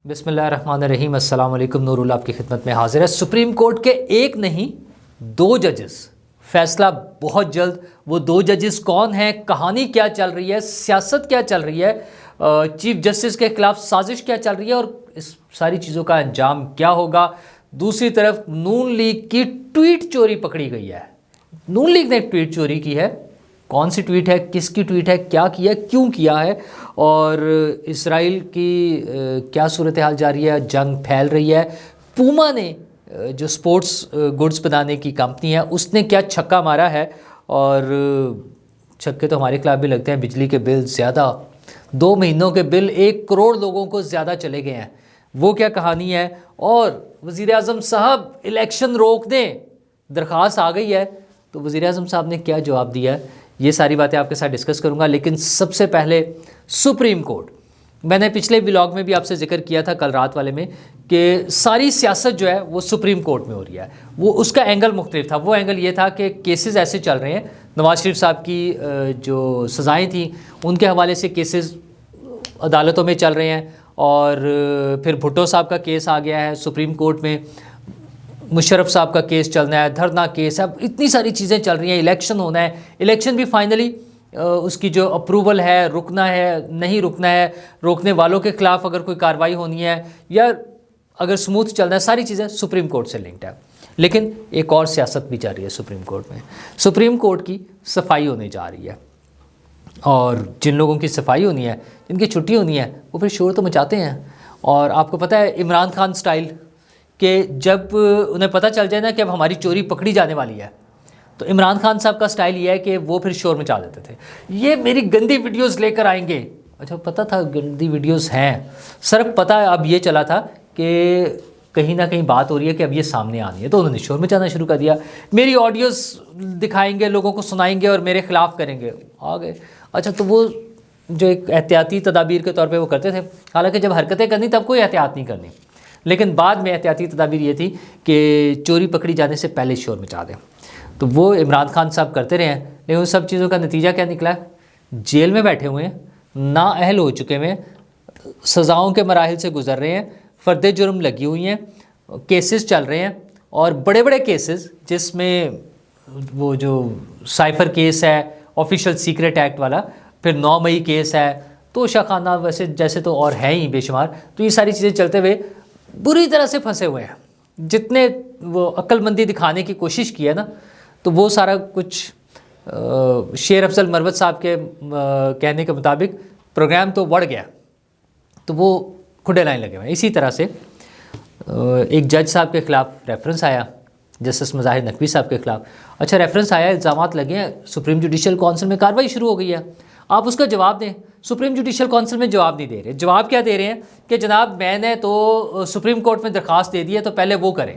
بسم اللہ الرحمن الرحیم۔ السلام علیکم، نور اللہ آپ کی خدمت میں حاضر ہے۔ سپریم کورٹ کے ایک نہیں 2 ججز، فیصلہ بہت جلد۔ وہ 2 ججز کون ہیں، کہانی کیا چل رہی ہے، سیاست کیا چل رہی ہے، چیف جسٹس کے خلاف سازش کیا چل رہی ہے اور اس ساری چیزوں کا انجام کیا ہوگا۔ دوسری طرف نون لیگ کی ٹویٹ چوری پکڑی گئی ہے۔ نون لیگ نے ٹویٹ چوری کی ہے، کون سی ٹویٹ ہے، کس کی ٹویٹ ہے، کیا کیا، کیوں کیا ہے، اور اسرائیل کی کیا صورتحال جاری ہے، جنگ پھیل رہی ہے۔ پوما نے جو سپورٹس گڈز بنانے کی کمپنی ہے اس نے کیا چھکا مارا ہے، اور چھکے تو ہمارے خلاف بھی لگتے ہیں۔ بجلی کے بل زیادہ، 2 مہینوں کے بل 1 کروڑ لوگوں کو زیادہ چلے گئے ہیں، وہ کیا کہانی ہے۔ اور وزیر اعظم صاحب الیکشن روک دیں، درخواست آ گئی ہے، تو وزیر اعظم صاحب نے کیا جواب دیا ہے، یہ ساری باتیں آپ کے ساتھ ڈسکس کروں گا۔ لیکن سب سے پہلے سپریم کورٹ، میں نے پچھلے ولاگ میں بھی آپ سے ذکر کیا تھا کل رات والے میں کہ ساری سیاست جو ہے وہ سپریم کورٹ میں ہو رہی ہے۔ وہ اس کا اینگل مختلف تھا۔ وہ اینگل یہ تھا کہ کیسز ایسے چل رہے ہیں، نواز شریف صاحب کی جو سزائیں تھیں ان کے حوالے سے کیسز عدالتوں میں چل رہے ہیں، اور پھر بھٹو صاحب کا کیس آ گیا ہے سپریم کورٹ میں، مشرف صاحب کا کیس چلنا ہے، دھرنا کیس ہے، اب اتنی ساری چیزیں چل رہی ہیں، الیکشن ہونا ہے، الیکشن بھی فائنلی اس کی جو اپروول ہے، رکنا ہے نہیں رکنا ہے، روکنے والوں کے خلاف اگر کوئی کارروائی ہونی ہے یا اگر سموتھ چلنا ہے، ساری چیزیں سپریم کورٹ سے لنکڈ ہے۔ لیکن ایک اور سیاست بھی جا رہی ہے سپریم کورٹ میں، سپریم کورٹ کی صفائی ہونے جا رہی ہے، اور جن لوگوں کی صفائی ہونی ہے، جن کی چھٹی ہونی ہے، وہ پھر شور تو مچاتے ہیں۔ اور آپ کو پتہ ہے عمران خان سٹائل کہ جب انہیں پتہ چل جائے نا کہ اب ہماری چوری پکڑی جانے والی ہے، تو عمران خان صاحب کا سٹائل یہ ہے کہ وہ پھر شور مچا دیتے تھے، یہ میری گندی ویڈیوز لے کر آئیں گے۔ اچھا پتہ تھا گندی ویڈیوز ہیں، صرف پتہ اب یہ چلا تھا کہ کہیں نہ کہیں بات ہو رہی ہے کہ اب یہ سامنے آنی ہے، تو انہوں نے شور مچانا شروع کر دیا، میری آڈیوز دکھائیں گے، لوگوں کو سنائیں گے اور میرے خلاف کریں گے، آ گئے۔ اچھا تو وہ جو ایک احتیاطی تدابیر کے طور پہ وہ کرتے تھے، حالانکہ جب حرکتیں کرنی تب کوئی احتیاط نہیں کرنی، لیکن بعد میں احتیاطی تدابیر یہ تھی کہ چوری پکڑی جانے سے پہلے شور مچا دیں، تو وہ عمران خان صاحب کرتے رہے ہیں۔ لیکن ان سب چیزوں کا نتیجہ کیا نکلا ہے، جیل میں بیٹھے ہوئے ہیں، نااہل ہو چکے ہیں، سزاؤں کے مراحل سے گزر رہے ہیں، فرد جرم لگی ہوئی ہیں، کیسز چل رہے ہیں، اور بڑے بڑے کیسز جس میں وہ جو سائفر کیس ہے، آفیشیل سیکرٹ ایکٹ والا، پھر 9 مئی کیس ہے، تو شاخانہ ویسے جیسے تو اور ہیں ہی بے شمار، تو یہ ساری چیزیں چلتے ہوئے بری طرح سے پھنسے ہوئے ہیں۔ جتنے وہ عقل مندی دکھانے کی کوشش کی ہے نا، تو وہ سارا کچھ شیر افضل مروت صاحب کے کہنے کے مطابق پروگرام تو بڑھ گیا، تو وہ کھڈے لائن لگے ہوئے ہیں۔ اسی طرح سے ایک جج صاحب کے خلاف ریفرنس آیا، جسٹس مظاہر نقوی صاحب کے خلاف، اچھا ریفرنس آیا، الزامات لگے ہیں، سپریم جوڈیشل کونسل میں کارروائی شروع ہو گئی ہے، آپ اس کا جواب دیں۔ سپریم جوڈیشل کونسل میں جواب نہیں دے رہے، جواب کیا دے رہے ہیں کہ جناب میں نے تو سپریم کورٹ میں درخواست دے دی ہے، تو پہلے وہ کریں۔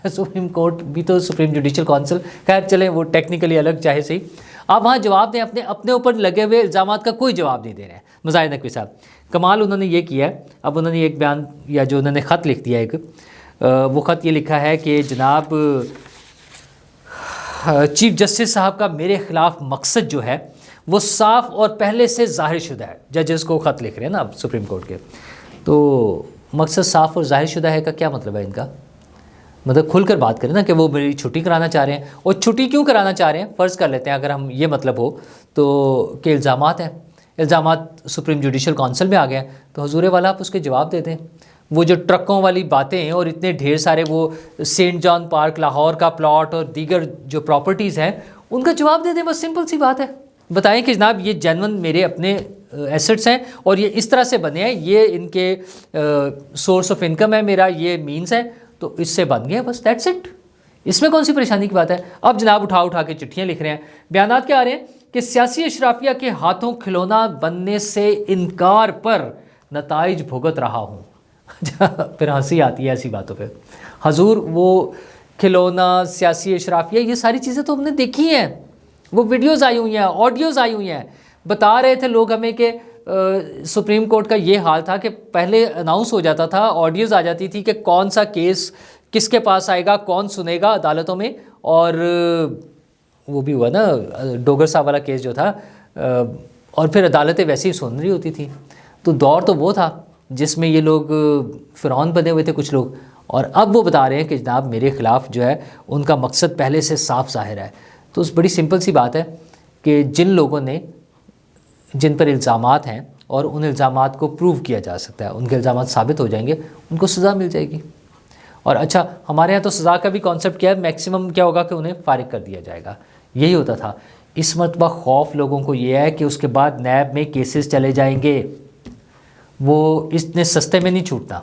سپریم کورٹ بھی تو سپریم جوڈیشل کونسل، خیر چلیں وہ ٹیکنیکلی الگ چاہے صحیح، آپ وہاں جواب دیں، اپنے اوپر لگے ہوئے الزامات کا کوئی جواب نہیں دے رہے ہیں مظاہر نقوی صاحب۔ کمال انہوں نے یہ کیا ہے، اب انہوں نے ایک بیان یا جو انہوں نے خط لکھ دیا ایک، وہ خط یہ لکھا ہے کہ جناب چیف جسٹس صاحب کا میرے خلاف مقصد جو ہے وہ صاف اور پہلے سے ظاہر شدہ ہے۔ ججز کو خط لکھ رہے ہیں نا اب سپریم کورٹ کے، تو مقصد صاف اور ظاہر شدہ ہے کا کیا مطلب ہے ان کا، مطلب کھل کر بات کریں نا کہ وہ میری چھٹی کرانا چاہ رہے ہیں، اور چھٹی کیوں کرانا چاہ رہے ہیں، فرض کر لیتے ہیں اگر ہم یہ مطلب ہو تو کہ الزامات ہیں، الزامات سپریم جوڈیشل کونسل میں آ گئے ہیں، تو حضور والا آپ اس کے جواب دے دیں۔ وہ جو ٹرکوں والی باتیں ہیں اور اتنے ڈھیر سارے وہ سینٹ جان پارک لاہور کا پلاٹ اور دیگر جو پراپرٹیز ہیں ان کا جواب دے دیں، بس سمپل سی بات ہے، بتائیں کہ جناب یہ جینون میرے اپنے ایسٹس ہیں اور یہ اس طرح سے بنے ہیں، یہ ان کے سورس آف انکم ہے میرا، یہ مینز ہے، تو اس سے بن گیا، بس دیٹس اٹ، اس میں کون سی پریشانی کی بات ہے۔ اب جناب اٹھا کے چٹھیاں لکھ رہے ہیں، بیانات کیا آ رہے ہیں کہ سیاسی اشرافیہ کے ہاتھوں کھلونا بننے سے انکار پر نتائج بھگت رہا ہوں۔ پھر ہنسی آتی ہے ایسی باتوں پہ، حضور وہ کھلونا، سیاسی اشرافیہ، یہ ساری چیزیں تو ہم نے دیکھی ہیں، وہ ویڈیوز آئی ہوئی ہیں، آڈیوز آئی ہوئی ہیں، بتا رہے تھے لوگ ہمیں کہ سپریم کورٹ کا یہ حال تھا کہ پہلے اناؤنس ہو جاتا تھا، آڈیوز آ جاتی تھی کہ کون سا کیس کس کے پاس آئے گا، کون سنے گا عدالتوں میں، اور وہ بھی ہوا نا ڈوگر صاحب والا کیس جو تھا، اور پھر عدالتیں ویسے ہی سن رہی ہوتی تھی، تو دور تو وہ تھا۔ جس میں یہ لوگ فرعون بنے ہوئے تھے کچھ لوگ، اور اب وہ بتا رہے ہیں کہ جناب میرے خلاف جو ہے ان کا مقصد پہلے سے صاف ظاہر ہے۔ تو اس بڑی سمپل سی بات ہے کہ جن لوگوں نے، جن پر الزامات ہیں اور ان الزامات کو پروو کیا جا سکتا ہے، ان کے الزامات ثابت ہو جائیں گے، ان کو سزا مل جائے گی۔ اور اچھا ہمارے ہاں تو سزا کا بھی کانسیپٹ کیا ہے، میکسیمم کیا ہوگا کہ انہیں فارغ کر دیا جائے گا، یہی ہوتا تھا۔ اس مرتبہ خوف لوگوں کو یہ ہے کہ اس کے بعد نیب میں کیسز چلے جائیں گے، وہ اتنے سستے میں نہیں چھوٹنا۔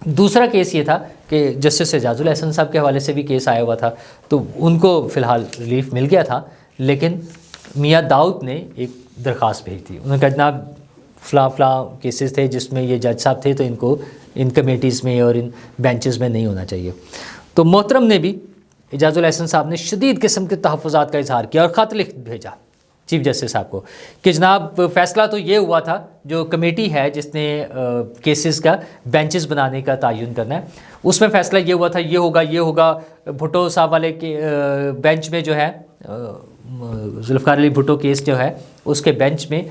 دوسرا کیس یہ تھا کہ جسٹس اعجاز الاحسن صاحب کے حوالے سے بھی کیس آیا ہوا تھا، تو ان کو فی الحال ریلیف مل گیا تھا، لیکن میاں داؤد نے ایک درخواست بھیج دی۔ انہوں نے کہا جناب فلاں فلاں کیسز تھے جس میں یہ جج صاحب تھے، تو ان کو ان کمیٹیز میں اور ان بینچز میں نہیں ہونا چاہیے۔ تو محترم نے بھی، اعجاز الاحسن صاحب نے شدید قسم کے تحفظات کا اظہار کیا اور خط لکھ بھیجا چیف جسٹس صاحب کو کہ جناب فیصلہ تو یہ ہوا تھا، جو کمیٹی ہے جس نے کیسز کا بینچز بنانے کا تعین کرنا ہے، اس میں فیصلہ یہ ہوا تھا، یہ ہوگا یہ ہوگا۔ بھٹو صاحب والے کے بینچ میں جو ہے، ذوالفقار علی بھٹو کیس جو ہے اس کے بینچ میں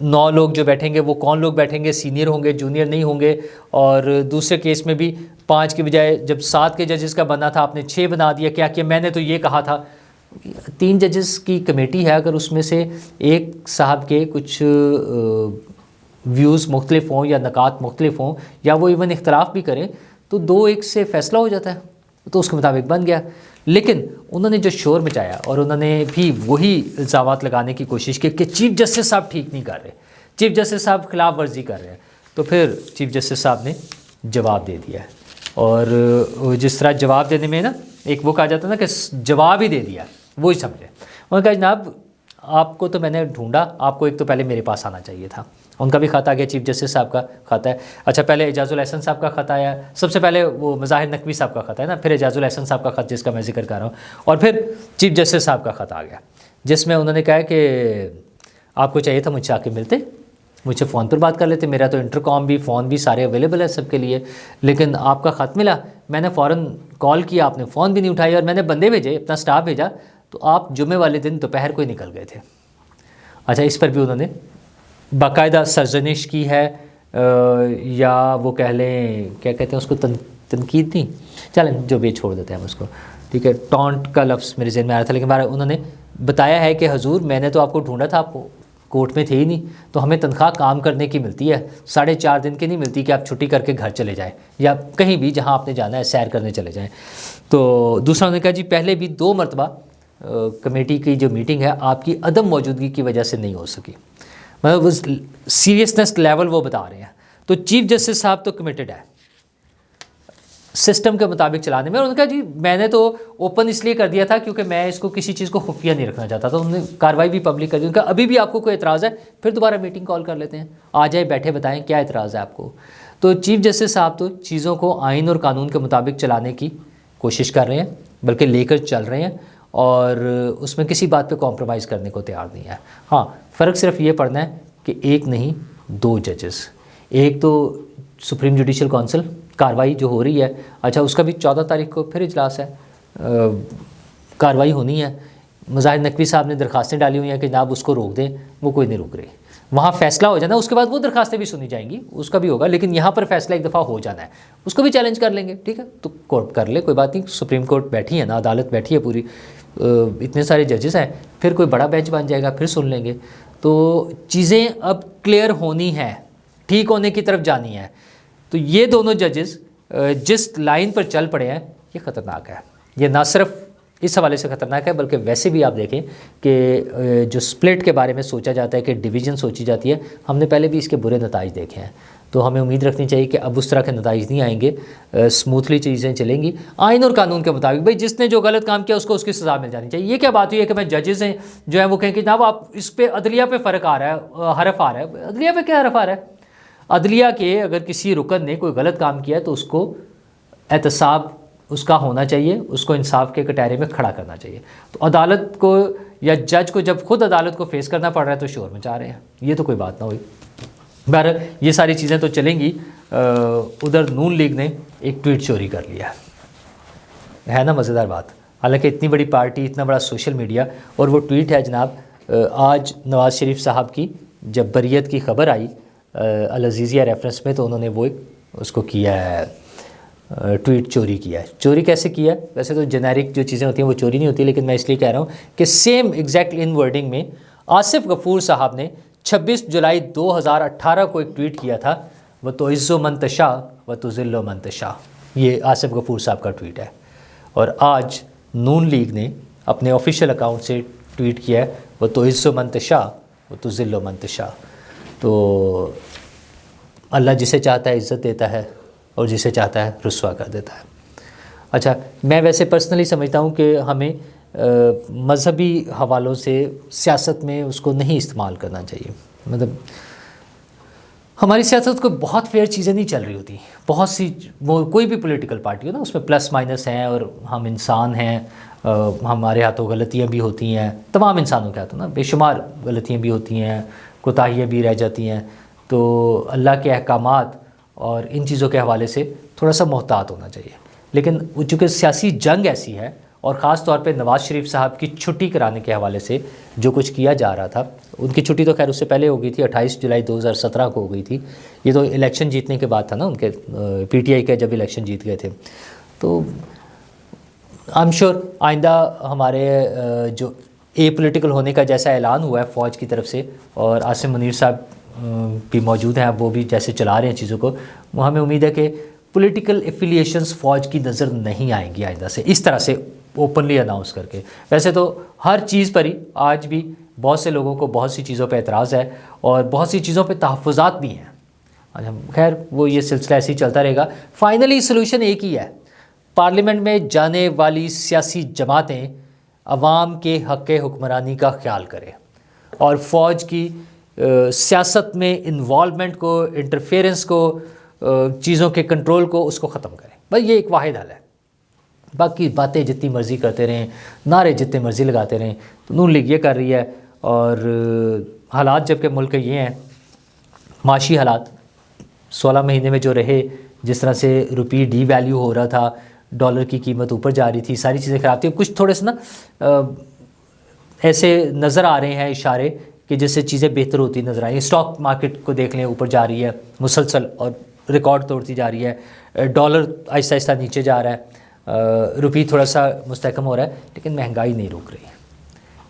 9 لوگ جو بیٹھیں گے، وہ کون لوگ بیٹھیں گے؟ سینئر ہوں گے، جونیئر نہیں ہوں گے۔ اور دوسرے کیس میں بھی 5 کی بجائے جب 7 کے ججز کا بننا تھا، آپ نے 6 بنا دیا۔ کیا کہ میں نے تو یہ کہا تھا۔ 3 ججز کی کمیٹی ہے، اگر اس میں سے ایک صاحب کے کچھ ویوز مختلف ہوں یا نکات مختلف ہوں، یا وہ ایون اختلاف بھی کریں، تو 2-1 سے فیصلہ ہو جاتا ہے، تو اس کے مطابق بن گیا۔ لیکن انہوں نے جو شور مچایا اور انہوں نے بھی وہی الزامات لگانے کی کوشش کی کہ چیف جسٹس صاحب ٹھیک نہیں کر رہے، چیف جسٹس صاحب خلاف ورزی کر رہے ہیں، تو پھر چیف جسٹس صاحب نے جواب دے دیا ہے۔ اور جس طرح جواب دینے میں نا ایک وہ کہا جاتا ہے نا کہ جواب ہی دے دیا، وہی سمجھے۔ انہوں نے کہا جناب آپ کو تو میں نے ڈھونڈا، آپ کو ایک تو پہلے میرے پاس آنا چاہیے تھا۔ ان کا بھی خط آ گیا، چیف جسٹس صاحب کا خط ہے۔ اچھا پہلے اعجاز الاحسن صاحب کا خط آیا، سب سے پہلے وہ مظاہر نقوی صاحب کا خط ہے نا، پھر اعجاز الاحسن صاحب کا خط جس کا میں ذکر کر رہا ہوں، اور پھر چیف جسٹس صاحب کا خط آ گیا، جس میں انہوں نے کہا کہ آپ کو چاہیے تھا مجھ سے آ کے ملتے، مجھ سے فون پر بات کر لیتے، میرا تو انٹر کام بھی فون بھی سارے اویلیبل ہے سب کے لیے، لیکن آپ کا خط ملا، میں نے فوراً کال کیا، آپ نے فون بھی نہیں اٹھائی، اور میں نے بندے بھیجے، اپنا سٹاف بھیجا، تو آپ جمعے والے دن دوپہر کو ہی نکل گئے تھے۔ اچھا اس پر بھی انہوں نے باقاعدہ سرزنش کی ہے، یا وہ کہہ لیں کیا کہتے ہیں اس کو، تنقید نہیں، چلیں جو بھی چھوڑ دیتے ہیں ہم اس کو، ٹھیک ہے، ٹونٹ کا لفظ میرے ذہن میں آ رہا تھا، لیکن بہرحال انہوں نے بتایا ہے کہ حضور میں نے تو آپ کو ڈھونڈا تھا، آپ کورٹ میں تھے ہی نہیں، تو ہمیں تنخواہ کام کرنے کی ملتی ہے، 4.5 دن کی نہیں ملتی کہ آپ چھٹی کر کے گھر چلے جائیں یا کہیں بھی جہاں آپ نے جانا ہے سیر کرنے چلے جائیں۔ تو دوسرا انہوں نے کہا جی پہلے بھی 2 مرتبہ کمیٹی کی جو میٹنگ ہے آپ کی عدم موجودگی کی وجہ سے نہیں ہو سکی، مطلب وہ سیریسنس لیول وہ بتا رہے ہیں۔ تو چیف جسٹس صاحب تو کمیٹڈ ہے سسٹم کے مطابق چلانے میں، اور انہوں نے کہا جی میں نے تو اوپن اس لیے کر دیا تھا کیونکہ میں اس کو کسی چیز کو خفیہ نہیں رکھنا چاہتا تھا، انہوں نے کارروائی بھی پبلک کر دی۔ ان کا ابھی بھی آپ کو کوئی اعتراض ہے پھر دوبارہ میٹنگ کال کر لیتے ہیں، آ جائے بیٹھے بتائیں کیا اعتراض ہے آپ کو۔ تو چیف جسٹس صاحب تو چیزوں کو آئین اور قانون کے مطابق چلانے کی کوشش کر رہے ہیں، بلکہ لے کر چل رہے ہیں، اور اس میں کسی بات پہ کمپرومائز کرنے کو تیار نہیں ہے۔ ہاں فرق صرف یہ پڑنا ہے کہ ایک نہیں 2 ججز، ایک تو سپریم جوڈیشل کونسل کاروائی جو ہو رہی ہے، اچھا اس کا بھی 14 تاریخ کو پھر اجلاس ہے، کاروائی ہونی ہے۔ مظاہر نقوی صاحب نے درخواستیں ڈالی ہوئی ہیں کہ جناب اس کو روک دیں، وہ کوئی نہیں روک رہے، وہاں فیصلہ ہو جانا ہے، اس کے بعد وہ درخواستیں بھی سنی جائیں گی، اس کا بھی ہوگا، لیکن یہاں پر فیصلہ ایک دفعہ ہو جانا ہے، اس کو بھی چیلنج کر لیں گے، ٹھیک ہے تو کورٹ کر لے، کوئی بات نہیں، سپریم کورٹ بیٹھی ہے نا، عدالت بیٹھی ہے پوری، اتنے سارے ججز ہیں، پھر کوئی بڑا بینچ بن جائے گا، پھر سن لیں گے۔ تو چیزیں اب کلیئر ہونی ہیں، ٹھیک ہونے کی طرف جانی ہے۔ تو یہ دونوں ججز جس لائن پر چل پڑے ہیں یہ خطرناک ہے، یہ نہ صرف اس حوالے سے خطرناک ہے بلکہ ویسے بھی آپ دیکھیں کہ جو سپلٹ کے بارے میں سوچا جاتا ہے کہ ڈویژن سوچی جاتی ہے، ہم نے پہلے بھی اس کے برے نتائج دیکھے ہیں، تو ہمیں امید رکھنی چاہیے کہ اب اس طرح کے نتائج نہیں آئیں گے، اسموتھلی چیزیں چلیں گی آئین اور قانون کے مطابق۔ بھائی جس نے جو غلط کام کیا اس کو اس کی سزا مل جانی چاہیے۔ یہ کیا بات ہوئی ہے کہ میں ججز ہیں جو ہیں وہ کہیں کہ جناب آپ اس پہ عدلیہ پہ فرق آ رہا ہے، حرف آ رہا ہے، عدلیہ پہ کیا حرف آ رہا ہے؟ عدلیہ کے اگر کسی رکن نے کوئی غلط کام کیا ہے تو اس کو احتساب اس کا ہونا چاہیے، اس کو انصاف کے کٹہرے میں کھڑا کرنا چاہیے۔ تو عدالت کو یا جج کو جب خود عدالت کو فیس کرنا پڑ رہا ہے تو شور مچا رہے ہیں، یہ تو کوئی بات نہ ہوئی۔ بہرحال یہ ساری چیزیں تو چلیں گی۔ ادھر نون لیگ نے ایک ٹویٹ چوری کر لیا ہے نا، مزیدار بات، حالانکہ اتنی بڑی پارٹی، اتنا بڑا سوشل میڈیا، اور وہ ٹویٹ ہے جناب آج نواز شریف صاحب کی جب بریت کی خبر آئی العزیزیہ ریفرنس میں، تو انہوں نے وہ اس کو کیا ہے، ٹویٹ چوری کیا ہے۔ چوری کیسے کیا ہے؟ ویسے تو جنیرک جو چیزیں ہوتی ہیں وہ چوری نہیں ہوتی، لیکن میں اس لیے کہہ رہا ہوں کہ سیم ایگزیکٹ ان ورڈنگ میں آصف غفور صاحب نے 26 جولائی 2018 کو ایک ٹویٹ کیا تھا، وَتُعِزُّ مَن تَشَاءُ وَتُذِلُّ مَن تَشَاءُ، یہ آصف غفور صاحب کا ٹویٹ ہے۔ اور آج نون لیگ نے اپنے آفیشیل اکاؤنٹ سے ٹویٹ کیا ہے، وَتُعِزُّ مَن تَشَاءُ وَتُذِلُّ مَن تَشَاءُ۔ تو اللہ جسے چاہتا ہے عزت دیتا ہے اور جسے چاہتا ہے رسوا کر دیتا ہے۔ اچھا، میں ویسے پرسنلی سمجھتا ہوں کہ ہمیں مذہبی حوالوں سے سیاست میں اس کو نہیں استعمال کرنا چاہیے۔ مطلب ہماری سیاست کو بہت فیئر چیزیں نہیں چل رہی ہوتی، بہت سی، وہ کوئی بھی پولیٹیکل پارٹی ہو نا، اس میں پلس مائنس ہیں، اور ہم انسان ہیں، ہمارے ہاتھوں غلطیاں بھی ہوتی ہیں، تمام انسانوں کے ہاتھوں نا بے شمار غلطیاں بھی ہوتی ہیں، کوتاہیاں بھی رہ جاتی ہیں۔ تو اللہ کے احکامات اور ان چیزوں کے حوالے سے تھوڑا سا محتاط ہونا چاہیے۔ لیکن چونکہ سیاسی جنگ ایسی ہے، اور خاص طور پہ نواز شریف صاحب کی چھٹی کرانے کے حوالے سے جو کچھ کیا جا رہا تھا، ان کی چھٹی تو خیر اس سے پہلے ہو گئی تھی، 28 جولائی 2017 کو ہو گئی تھی، یہ تو الیکشن جیتنے کے بعد تھا نا ان کے، پی ٹی آئی کے جب الیکشن جیت گئے تھے۔ تو آئی ایم شیور آئندہ ہمارے جو اے پولیٹیکل ہونے کا جیسا اعلان ہوا ہے فوج کی طرف سے، اور عاصم منیر صاحب بھی موجود ہیں، وہ بھی جیسے چلا رہے ہیں چیزوں کو، وہ ہمیں امید ہے کہ پولیٹیکل ایفیلیشنز فوج کی نظر نہیں آئیں گی آئندہ سے اس طرح سے اوپنلی اناؤنس کر کے۔ ویسے تو ہر چیز پر ہی آج بھی بہت سے لوگوں کو بہت سی چیزوں پہ اعتراض ہے، اور بہت سی چیزوں پہ تحفظات بھی ہیں۔ خیر وہ یہ سلسلہ ایسے ہی چلتا رہے گا۔ فائنلی سلوشن ایک ہی ہے، پارلیمنٹ میں جانے والی سیاسی جماعتیں عوام کے حق حکمرانی کا خیال کریں، اور فوج کی سیاست میں انوالومنٹ کو، انٹرفیئرنس کو، چیزوں کے کنٹرول کو، اس کو ختم کریں۔ بس یہ ایک واحد حل ہے۔ باقی باتیں جتنی مرضی کرتے رہیں، نعرے جتنے مرضی لگاتے رہیں، تو نون لیگ یہ کر رہی ہے، اور حالات جب کہ ملک کے یہ ہیں، معاشی حالات 16 مہینے میں جو رہے، جس طرح سے روپی ڈی ویلیو ہو رہا تھا، ڈالر کی قیمت اوپر جا رہی تھی، ساری چیزیں خراب تھیں۔ کچھ تھوڑے سے نا ایسے نظر آ رہے ہیں اشارے کہ جس سے چیزیں بہتر ہوتی نظر آئی ہیں۔ اسٹاک مارکیٹ کو دیکھ لیں، اوپر جا رہی ہے مسلسل، اور ریکارڈ توڑتی جا رہی ہے۔ ڈالر آہستہ آہستہ نیچے جا رہا ہے، روپی تھوڑا سا مستحکم ہو رہا ہے، لیکن مہنگائی نہیں رک رہی،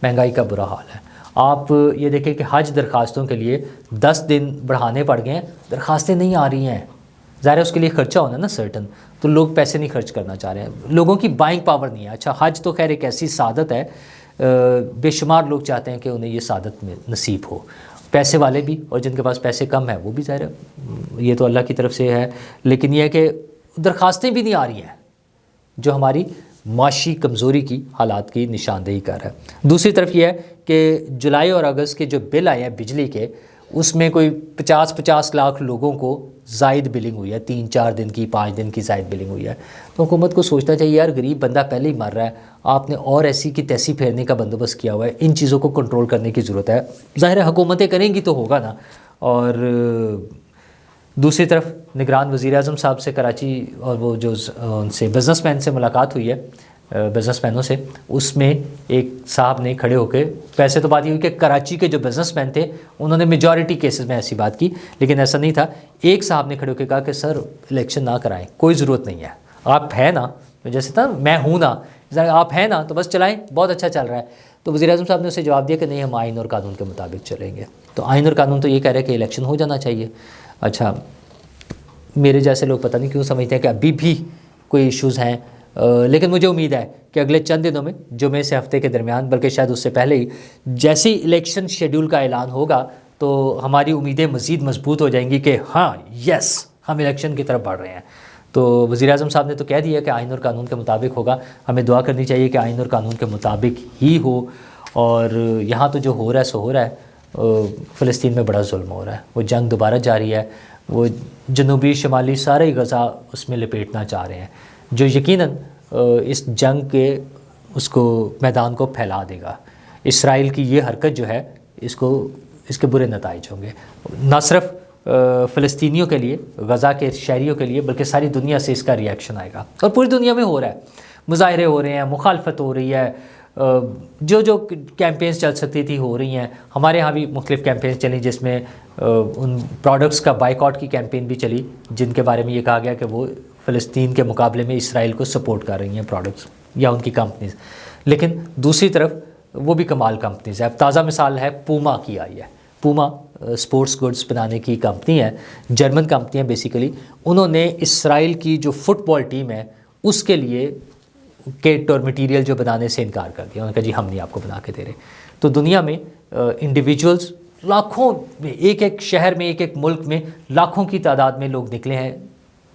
مہنگائی کا برا حال ہے۔ آپ یہ دیکھیں کہ حج درخواستوں کے لیے 10 دن بڑھانے پڑ گئے ہیں، درخواستیں نہیں آ رہی ہیں۔ ظاہر ہے اس کے لیے خرچہ ہونا نا سرٹن، تو لوگ پیسے نہیں خرچ کرنا چاہ رہے ہیں، لوگوں کی بائنگ پاور نہیں ہے۔ اچھا، حج تو خیر ایک ایسی سعادت ہے، بے شمار لوگ چاہتے ہیں کہ انہیں یہ سعادت میں نصیب ہو، پیسے والے بھی، اور جن کے پاس پیسے کم ہیں وہ بھی، ظاہر ہے یہ تو اللہ کی طرف سے ہے۔ لیکن یہ ہے کہ درخواستیں بھی نہیں آ رہی ہیں، جو ہماری معاشی کمزوری کی حالات کی نشاندہی کر رہا ہے۔ دوسری طرف یہ ہے کہ جولائی اور اگست کے جو بل آئے ہیں بجلی کے، اس میں کوئی 50 لاکھ لوگوں کو زائد بلنگ ہوئی ہے، 3-4 دن کی، 5 دن کی زائد بلنگ ہوئی ہے۔ تو حکومت کو سوچنا چاہیے یار، غریب بندہ پہلے ہی مر رہا ہے، آپ نے اور ایسی کی تیسی پھیرنے کا بندوبست کیا ہوا ہے، ان چیزوں کو کنٹرول کرنے کی ضرورت ہے۔ ظاہر ہے حکومتیں کریں گی تو ہوگا نا۔ اور دوسری طرف نگران وزیر اعظم صاحب سے کراچی، اور وہ جو ان سے بزنس مین سے ملاقات ہوئی ہے، بزنس مینوں سے، اس میں ایک صاحب نے کھڑے ہو کے، ویسے تو بات یہ ہوئی کہ کراچی کے جو بزنس مین تھے انہوں نے میجورٹی کیسز میں ایسی بات کی، لیکن ایسا نہیں تھا۔ ایک صاحب نے کھڑے ہو کے کہا کہ سر الیکشن نہ کرائیں، کوئی ضرورت نہیں ہے، آپ ہیں نا، جیسے تھا میں ہوں نا، آپ ہیں نا تو بس چلائیں، بہت اچھا چل رہا ہے۔ تو وزیر اعظم صاحب نے اسے جواب دیا کہ نہیں، ہم آئین اور قانون کے مطابق چلیں گے۔ تو آئین اور قانون تو یہ کہہ رہے کہ الیکشن ہو جانا چاہیے۔ اچھا، میرے جیسے لوگ پتہ نہیں کیوں سمجھتے ہیں کہ ابھی بھی کوئی ایشوز ہیں، لیکن مجھے امید ہے کہ اگلے چند دنوں میں، جمعے سے ہفتے کے درمیان، بلکہ شاید اس سے پہلے ہی، جیسی الیکشن شیڈول کا اعلان ہوگا تو ہماری امیدیں مزید مضبوط ہو جائیں گی کہ ہاں یس، ہم الیکشن کی طرف بڑھ رہے ہیں۔ تو وزیر اعظم صاحب نے تو کہہ دیا کہ آئین اور قانون کے مطابق ہوگا، ہمیں دعا کرنی چاہیے کہ آئین اور قانون کے مطابق ہی ہو۔ اور یہاں تو جو ہو رہا ہے سو ہو رہا ہے، فلسطین میں بڑا ظلم ہو رہا ہے، وہ جنگ دوبارہ جاری ہے، وہ جنوبی شمالی سارے غزہ اس میں لپیٹنا چاہ رہے ہیں، جو یقیناً اس جنگ کے اس کو میدان کو پھیلا دے گا۔ اسرائیل کی یہ حرکت جو ہے، اس کے برے نتائج ہوں گے، نہ صرف فلسطینیوں کے لیے، غزہ کے شہریوں کے لیے، بلکہ ساری دنیا سے اس کا ریئیکشن آئے گا، اور پوری دنیا میں ہو رہا ہے، مظاہرے ہو رہے ہیں، مخالفت ہو رہی ہے، جو کیمپینز چل سکتی تھی ہو رہی ہیں. ہمارے ہاں بھی مختلف کیمپینز چلی جس میں ان پروڈکٹس کا بائیکاٹ کی کیمپین بھی چلی جن کے بارے میں یہ کہا گیا کہ وہ فلسطین کے مقابلے میں اسرائیل کو سپورٹ کر رہی ہیں پروڈکٹس یا ان کی کمپنیز. لیکن دوسری طرف وہ بھی کمال کمپنیز ہے. اب تازہ مثال ہے پوما کی آئی ہے. پوما سپورٹس گڈز بنانے کی کمپنی ہے, جرمن کمپنی ہے بیسیکلی. انہوں نے اسرائیل کی جو فٹ بال ٹیم ہے اس کے لیے کٹ اور مٹیریل جو بنانے سے انکار کر دیا. انہوں نے کہا جی ہم نہیں آپ کو بنا کے دے رہے. تو دنیا میں انڈیویجولز لاکھوں میں, ایک ایک شہر میں, ایک ایک ملک میں لاکھوں کی تعداد میں لوگ نکلے ہیں,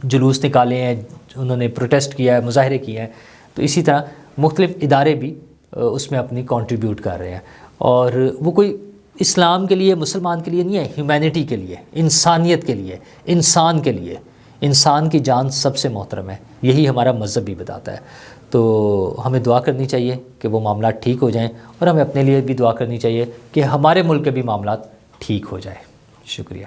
جلوس نکالے ہیں, انہوں نے پروٹیسٹ کیا ہے, مظاہرے کیے ہیں. تو اسی طرح مختلف ادارے بھی اس میں اپنی کنٹریبیوٹ کر رہے ہیں. اور وہ کوئی اسلام کے لیے, مسلمان کے لیے نہیں ہے, ہیومینٹی کے لیے, انسانیت کے لیے, انسان کے لیے. انسان کی جان سب سے محترم ہے, یہی ہمارا مذہب بھی بتاتا ہے. تو ہمیں دعا کرنی چاہیے کہ وہ معاملات ٹھیک ہو جائیں, اور ہمیں اپنے لیے بھی دعا کرنی چاہیے کہ ہمارے ملک کے بھی معاملات ٹھیک ہو جائیں. شکریہ.